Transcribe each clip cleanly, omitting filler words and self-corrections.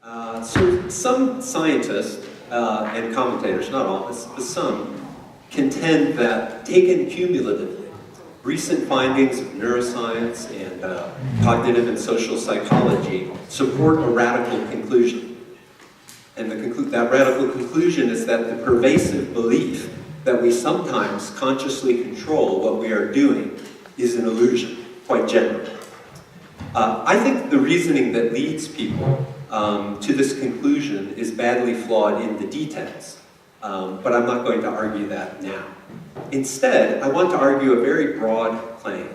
So some scientists and commentators, not all, but some, contend that taken cumulatively, recent findings of neuroscience and cognitive and social psychology support a radical conclusion. And that radical conclusion is that the pervasive belief that we sometimes consciously control what we are doing is an illusion, quite generally. I think the reasoning that leads people to this conclusion is badly flawed in the details, but I'm not going to argue that now. Instead, I want to argue a very broad claim.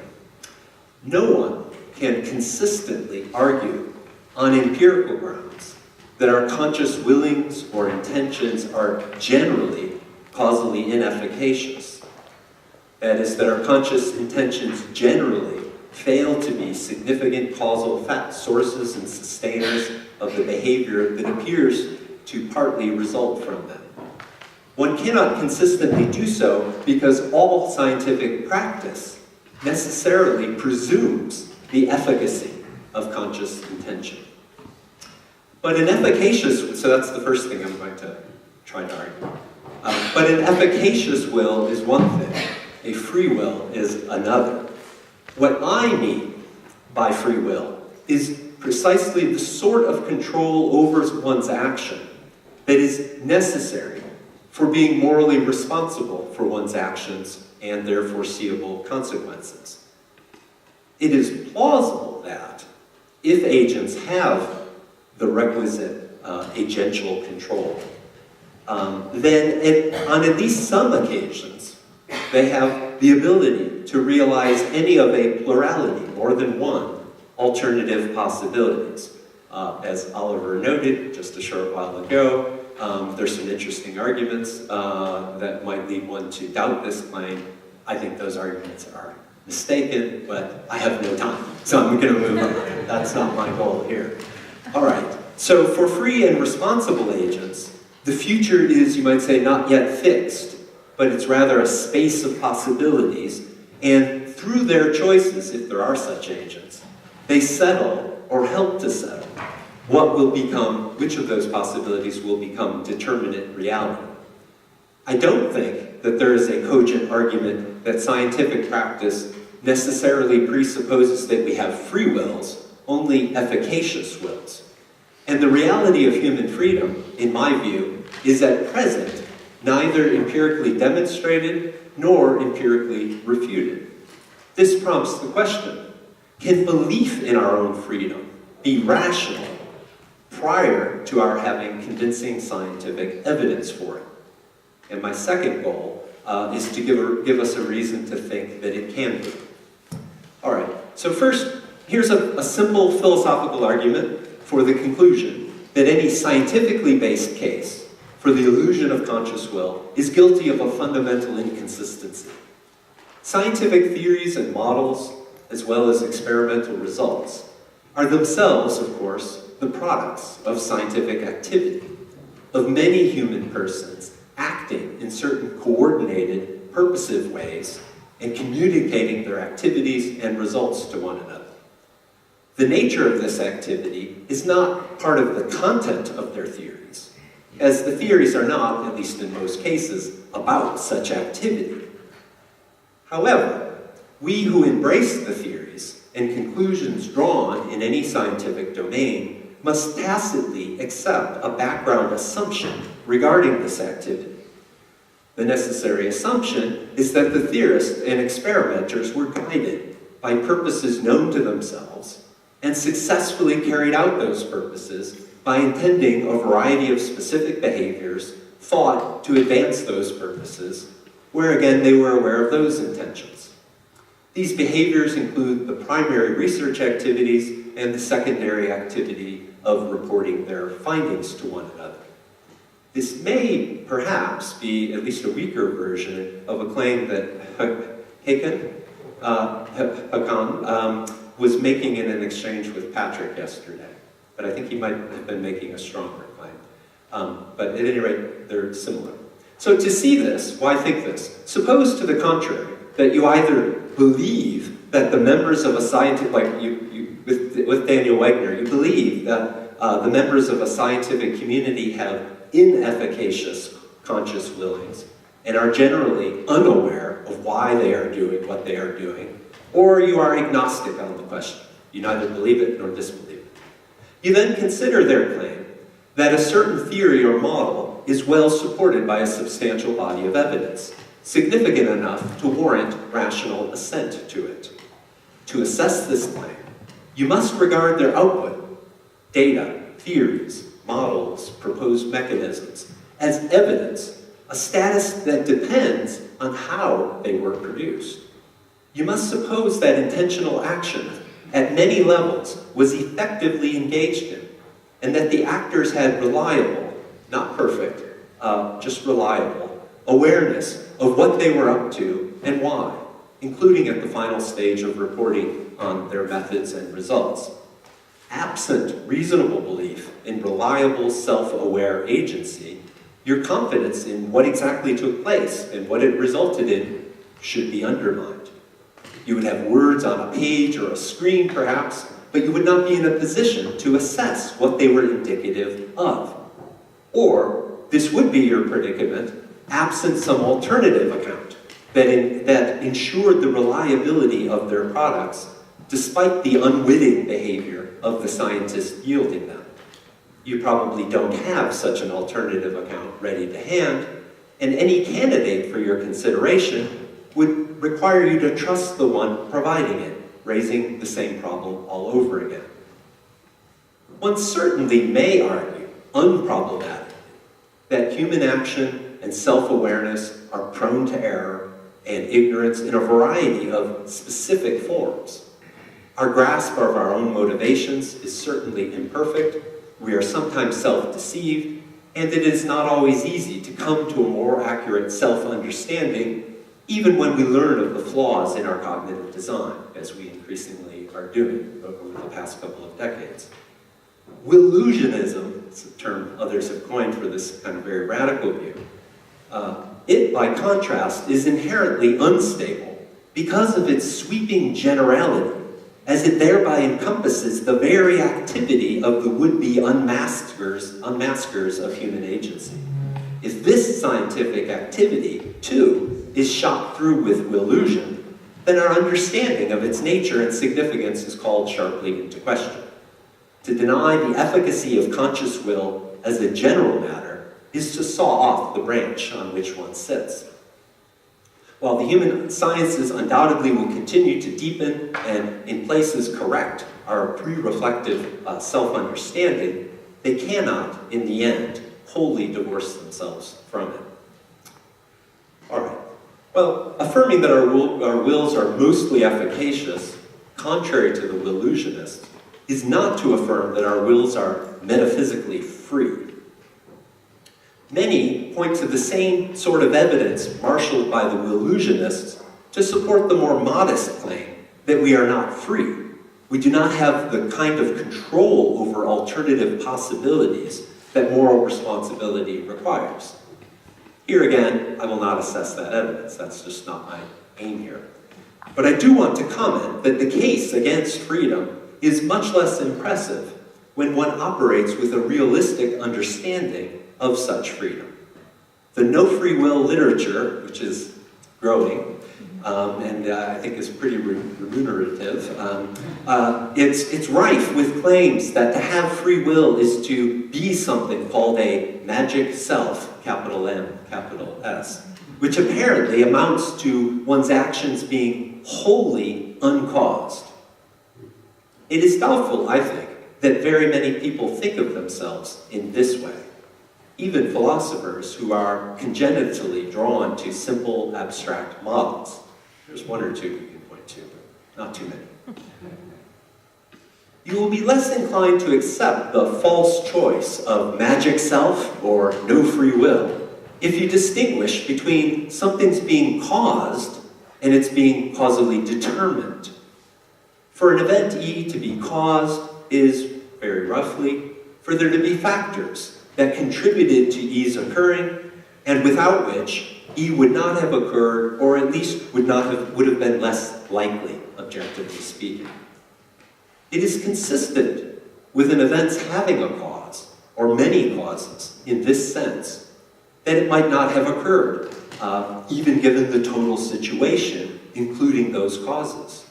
No one can consistently argue on empirical grounds that our conscious willings or intentions are generally causally inefficacious. That is, that our conscious intentions generally fail to be significant causal sources and sustainers of the behavior that appears to partly result from them. One cannot consistently do so because all scientific practice necessarily presumes the efficacy of conscious intention. But an efficacious, so that's the first thing I'm going to try to argue. But an efficacious will is one thing, a free will is another. What I mean by free will is precisely the sort of control over one's action that is necessary for being morally responsible for one's actions and their foreseeable consequences. It is plausible that if agents have the requisite agential control, then on at least some occasions, they have the ability to realize any of a plurality, more than one, alternative possibilities. As Oliver noted just a short while ago, there's some interesting arguments that might lead one to doubt this claim. I think those arguments are mistaken, but I have no time, so I'm going to move on. That's not my goal here. All right, so for free and responsible agents, the future is, you might say, not yet fixed, but it's rather a space of possibilities, and through their choices, if there are such agents, they settle or help to settle what will become, which of those possibilities will become determinate reality. I don't think that there is a cogent argument that scientific practice necessarily presupposes that we have free wills, only efficacious wills. And the reality of human freedom, in my view, is at present neither empirically demonstrated nor empirically refuted. This prompts the question, can belief in our own freedom be rational prior to our having convincing scientific evidence for it? And my second goal is to give us a reason to think that it can be. All right, so first, here's a simple philosophical argument for the conclusion that any scientifically based case for the illusion of conscious will is guilty of a fundamental inconsistency. Scientific theories and models, as well as experimental results, are themselves, of course, the products of scientific activity, of many human persons acting in certain coordinated, purposive ways and communicating their activities and results to one another. The nature of this activity is not part of the content of their theories, as the theories are not, at least in most cases, about such activity. However, we who embrace the theories and conclusions drawn in any scientific domain must tacitly accept a background assumption regarding this activity. The necessary assumption is that the theorists and experimenters were guided by purposes known to themselves and successfully carried out those purposes by intending a variety of specific behaviors thought to advance those purposes, where again they were aware of those intentions. These behaviors include the primary research activities and the secondary activity of reporting their findings to one another. This may perhaps be at least a weaker version of a claim that Hakan was making in an exchange with Patrick yesterday, but I think he might have been making a stronger claim. But at any rate, they're similar. So to see this, why think this? Suppose to the contrary, that you either believe that the members of a scientific, like with Daniel Wegner, you believe that the members of a scientific community have inefficacious conscious willings and are generally unaware of why they are doing what they are doing, or you are agnostic on the question. You neither believe it nor disbelieve it. You then consider their claim that a certain theory or model is well supported by a substantial body of evidence, significant enough to warrant rational assent to it. To assess this claim, you must regard their output, data, theories, models, proposed mechanisms, as evidence, a status that depends on how they were produced. You must suppose that intentional action at many levels was effectively engaged in, and that the actors had reliable, not perfect, just reliable, awareness of what they were up to and why, including at the final stage of reporting on their methods and results. Absent reasonable belief in reliable, self-aware agency, your confidence in what exactly took place and what it resulted in should be undermined. You would have words on a page or a screen, perhaps, but you would not be in a position to assess what they were indicative of. Or, this would be your predicament, absent some alternative account that ensured the reliability of their products, despite the unwitting behavior of the scientists yielding them. You probably don't have such an alternative account ready to hand, and any candidate for your consideration would require you to trust the one providing it, raising the same problem all over again. One certainly may argue, unproblematically, that human action and self-awareness are prone to error and ignorance in a variety of specific forms. Our grasp of our own motivations is certainly imperfect. We are sometimes self-deceived, and it is not always easy to come to a more accurate self-understanding, even when we learn of the flaws in our cognitive design, as we increasingly are doing over the past couple of decades. Willusionism, it's a term others have coined for this kind of very radical view, it, by contrast, is inherently unstable because of its sweeping generality, as it thereby encompasses the very activity of the would-be unmaskers of human agency. If this scientific activity, too, is shot through with willusion, then our understanding of its nature and significance is called sharply into question. To deny the efficacy of conscious will as a general matter is to saw off the branch on which one sits. While the human sciences undoubtedly will continue to deepen and in places correct our pre-reflective self-understanding, they cannot, in the end, wholly divorce themselves from it. All right. Well, affirming that our wills are mostly efficacious, contrary to the willusionists, is not to affirm that our wills are metaphysically free. Many point to the same sort of evidence marshaled by the willusionists to support the more modest claim that we are not free. We do not have the kind of control over alternative possibilities that moral responsibility requires. Here again, I will not assess that evidence. That's just not my aim here. But I do want to comment that the case against freedom is much less impressive when one operates with a realistic understanding of such freedom. The no free will literature, which is growing, and I think is pretty remunerative, it's rife with claims that to have free will is to be something called a magic self, capital M, capital S, which apparently amounts to one's actions being wholly uncaused. It is doubtful, I think, that very many people think of themselves in this way. Even philosophers who are congenitally drawn to simple, abstract models. There's one or two you can point to, but not too many. You will be less inclined to accept the false choice of magic self or no free will if you distinguish between something's being caused and it's being causally determined. For an event E to be caused is, very roughly, for there to be factors that contributed to E's occurring, and without which E would not have occurred, or at least would have been less likely, objectively speaking. It is consistent with an event's having a cause, or many causes, in this sense, then it might not have occurred, even given the total situation, including those causes.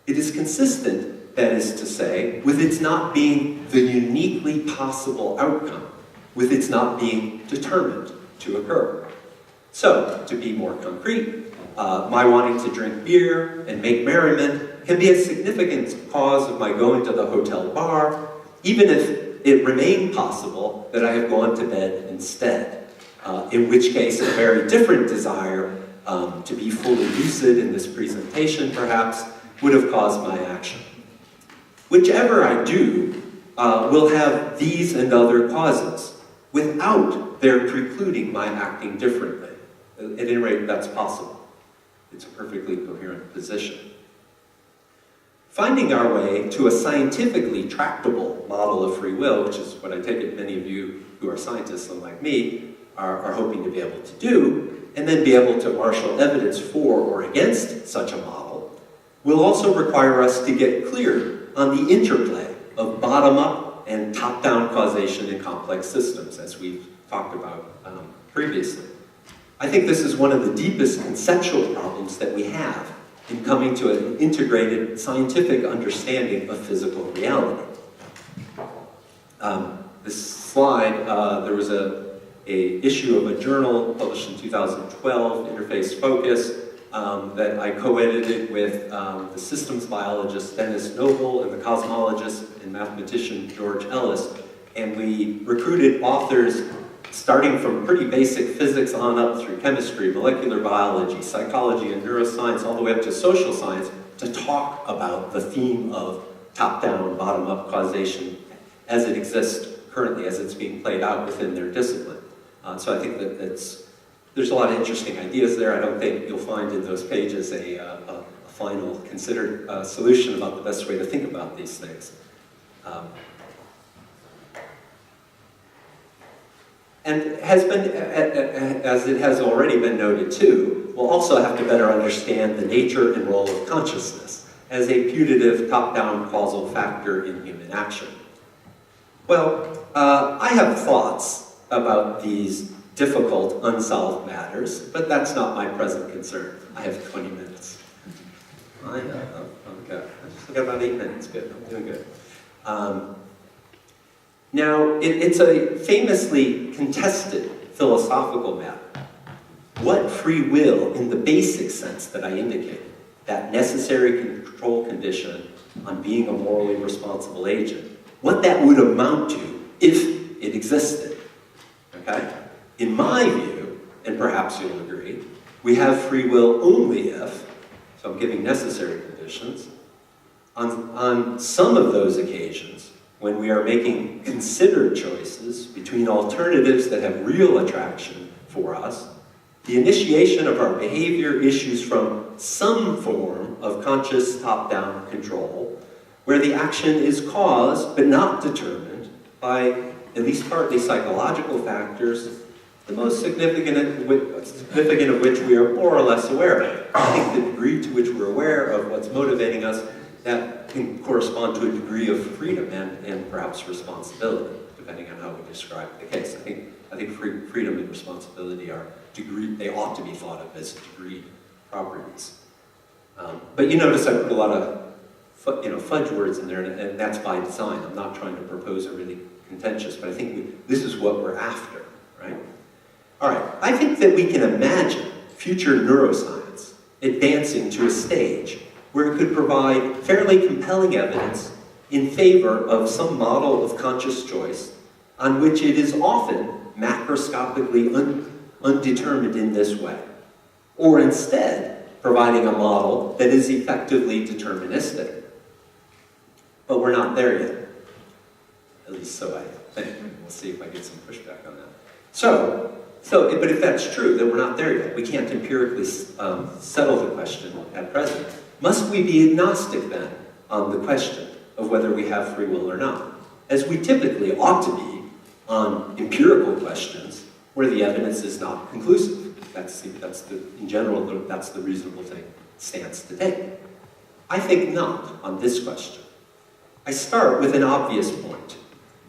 It is consistent, that is to say, with its not being the uniquely possible outcome, with its not being determined to occur. So, to be more concrete, my wanting to drink beer and make merriment can be a significant cause of my going to the hotel bar, even if it remained possible that I have gone to bed instead, in which case a very different desire to be fully lucid in this presentation, perhaps, would have caused my action. Whichever I do will have these and other causes, without their precluding my acting differently. At any rate, that's possible. It's a perfectly coherent position. Finding our way to a scientifically tractable model of free will, which is what I take it many of you who are scientists, unlike me, are hoping to be able to do, and then be able to marshal evidence for or against such a model, will also require us to get clear on the interplay of bottom-up and top-down causation in complex systems, as we've talked about previously. I think this is one of the deepest conceptual problems that we have in coming to an integrated scientific understanding of physical reality. This slide, there was a issue of a journal published in 2012, Interface Focus, that I co-edited with the systems biologist Dennis Noble and the cosmologist and mathematician George Ellis, and we recruited authors starting from pretty basic physics on up through chemistry, molecular biology, psychology, and neuroscience, all the way up to social science, to talk about the theme of top-down, bottom-up causation as it exists currently, as it's being played out within their discipline. So I think that there's a lot of interesting ideas there. I don't think you'll find in those pages a final considered solution about the best way to think about these things. And has been, as it has already been noted too, we'll also have to better understand the nature and role of consciousness as a putative top-down causal factor in human action. Well, I have thoughts about these difficult, unsolved matters, but that's not my present concern. I have 20 minutes. Okay, I just got about 8 minutes, good, I'm doing good. Now, it's a famously contested philosophical matter. What free will, in the basic sense that I indicated, that necessary control condition on being a morally responsible agent, what that would amount to if it existed, okay? In my view, and perhaps you'll agree, we have free will only if, so I'm giving necessary conditions, on some of those occasions, when we are making considered choices between alternatives that have real attraction for us, the initiation of our behavior issues from some form of conscious top-down control, where the action is caused but not determined by at least partly psychological factors, the most significant of which we are more or less aware of. I think the degree to which we're aware of what's motivating us, that can correspond to a degree of freedom and perhaps responsibility, depending on how we describe the case. I think freedom and responsibility are they ought to be thought of as degree properties. But you notice I put a lot of fudge words in there, and that's by design. I'm not trying to propose a really contentious, but I think this is what we're after, right? All right, I think that we can imagine future neuroscience advancing to a stage where it could provide fairly compelling evidence in favor of some model of conscious choice on which it is often macroscopically undetermined in this way, or instead providing a model that is effectively deterministic. But we're not there yet, at least so I think. We'll see if I get some pushback on that. But if that's true, then we're not there yet. We can't empirically settle the question at present. Must we be agnostic then on the question of whether we have free will or not, as we typically ought to be on empirical questions where the evidence is not conclusive? In general, that's the reasonable stance to take. I think not on this question. I start with an obvious point.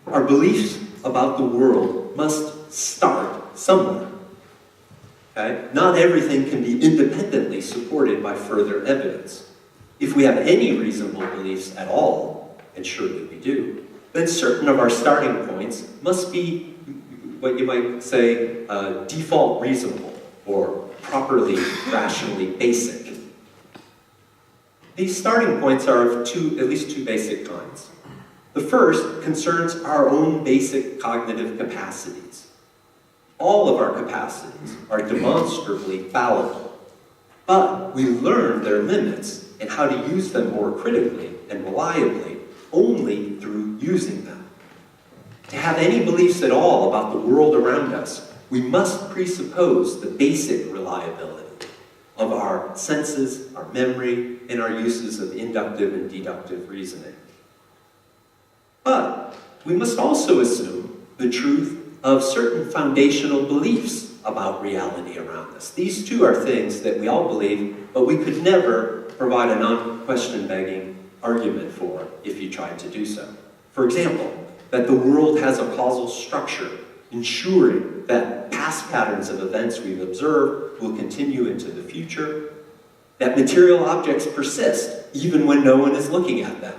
Our beliefs about the world must start somewhere. Okay? Not everything can be independently supported by further evidence. If we have any reasonable beliefs at all, and surely we do, then certain of our starting points must be what you might say default reasonable or properly rationally basic. These starting points are of at least two basic kinds. The first concerns our own basic cognitive capacities. All of our capacities are demonstrably fallible, but we learn their limits and how to use them more critically and reliably only through using them. To have any beliefs at all about the world around us, we must presuppose the basic reliability of our senses, our memory, and our uses of inductive and deductive reasoning. But we must also assume the truth of certain foundational beliefs about reality around us. These two are things that we all believe, but we could never provide a non-question begging argument for if you tried to do so. For example, that the world has a causal structure, ensuring that past patterns of events we've observed will continue into the future, that material objects persist even when no one is looking at them,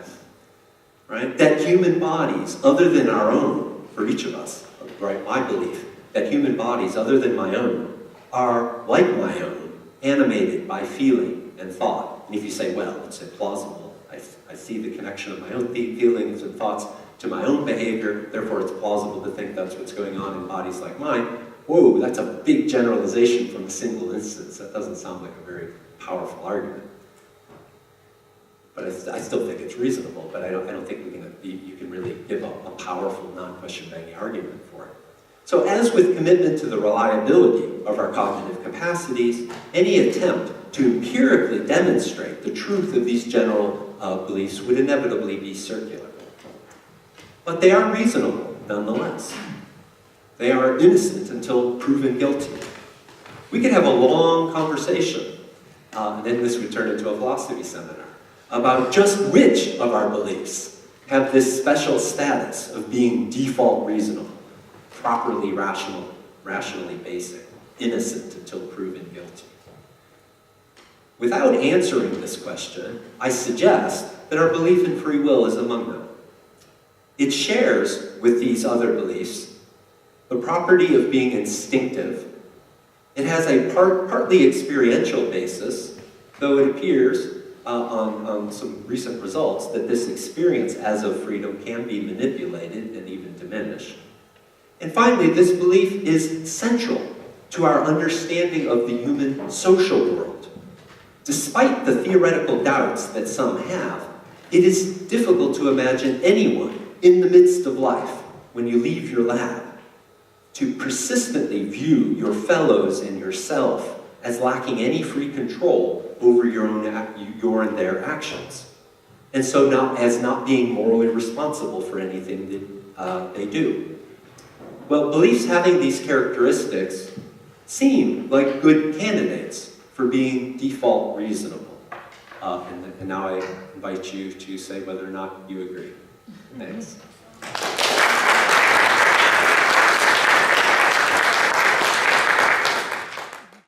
right? That human bodies, other than our own, for each of us, right, my belief, that human bodies, other than my own, are, like my own, animated by feeling and thought. And if you say, well, it's plausible, I see the connection of my own feelings and thoughts to my own behavior, therefore it's plausible to think that's what's going on in bodies like mine. Whoa, that's a big generalization from a single instance. That doesn't sound like a very powerful argument. But I still think it's reasonable, but I don't think you can really give a powerful non-question begging argument for it. So as with commitment to the reliability of our cognitive capacities, any attempt to empirically demonstrate the truth of these general beliefs would inevitably be circular. But they are reasonable, nonetheless. They are innocent until proven guilty. We could have a long conversation, and then this would turn into a philosophy seminar, about just which of our beliefs have this special status of being default reasonable, properly rationally basic, innocent until proven guilty. Without answering this question, I suggest that our belief in free will is among them. It shares with these other beliefs the property of being instinctive. It has a partly experiential basis, though it appears on some recent results that this experience as of freedom can be manipulated and even diminished. And finally, this belief is central to our understanding of the human social world. Despite the theoretical doubts that some have, it is difficult to imagine anyone in the midst of life, when you leave your lab, to persistently view your fellows and yourself as lacking any free control over your and their actions, and so not being morally responsible for anything that they do. Well, beliefs having these characteristics seem like good candidates for being default reasonable. And now I invite you to say whether or not you agree. Thanks.